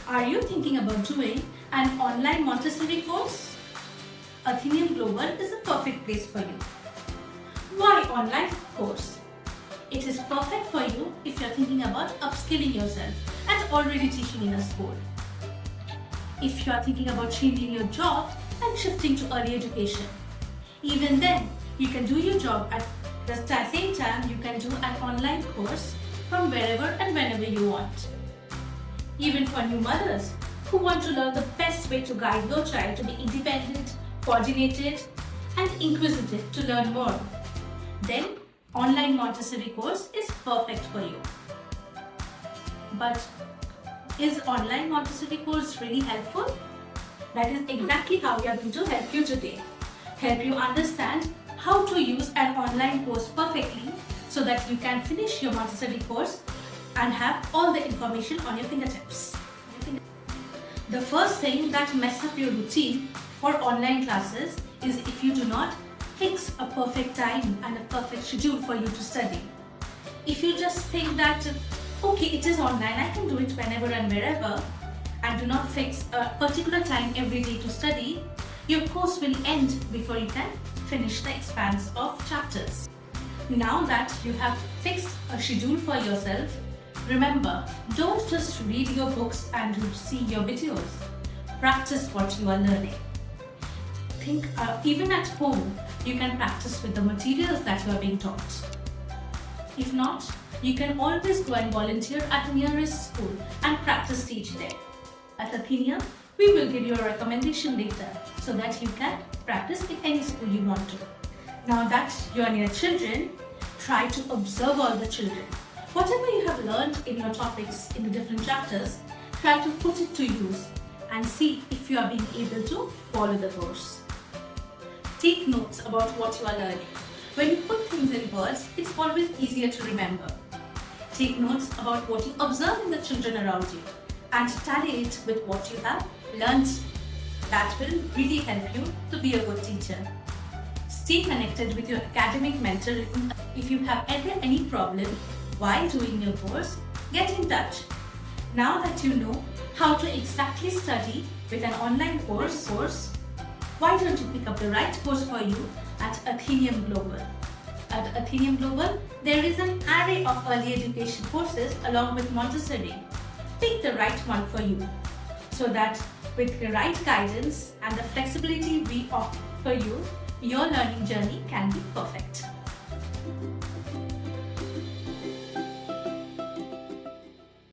Are you thinking about doing an online Montessori course? Atheneum Global is a perfect place for you. Why online course? It is perfect for you if you are thinking about upskilling yourself and already teaching in a school. If you are thinking about changing your job and shifting to early education. Even then, you can do your job at the same time you can do an online course from wherever and whenever you want. Even for new mothers who want to learn the best way to guide your child to be independent, coordinated and inquisitive to learn more, then online Montessori course is perfect for you. But is online Montessori course really helpful? That is exactly how we are going to help you today. Help you understand how to use an online course perfectly so that you can finish your Montessori course and have all the information on your fingertips. The first thing that messes up your routine for online classes is if you do not fix a perfect time and a perfect schedule for you to study. If you just think that, okay, it is online, I can do it whenever and wherever, and do not fix a particular time every day to study, your course will end before you can finish the expanse of chapters. Now that you have fixed a schedule for yourself, remember, don't just read your books and see your videos. Practice what you are learning. Think even at home, you can practice with the materials that you are being taught. If not, you can always go and volunteer at the nearest school and practice teach there. At Atheneum, we will give you a recommendation later so that you can practice in any school you want to. Now that you are near children, try to observe all the children. Whatever you have learned in your topics in the different chapters, try to put it to use and see if you are being able to follow the course. Take notes about what you are learning. When you put things in words, it's always easier to remember. Take notes about what you observe in the children around you and tally it with what you have learned. That will really help you to be a good teacher. Stay connected with your academic mentor. If you have ever any problem while doing your course, get in touch. Now that you know how to exactly study with an online course, why don't you pick up the right course for you at Atheneum Global? At Atheneum Global, there is an array of early education courses along with Montessori. Pick the right one for you so that with the right guidance and the flexibility we offer you, your learning journey can be perfect.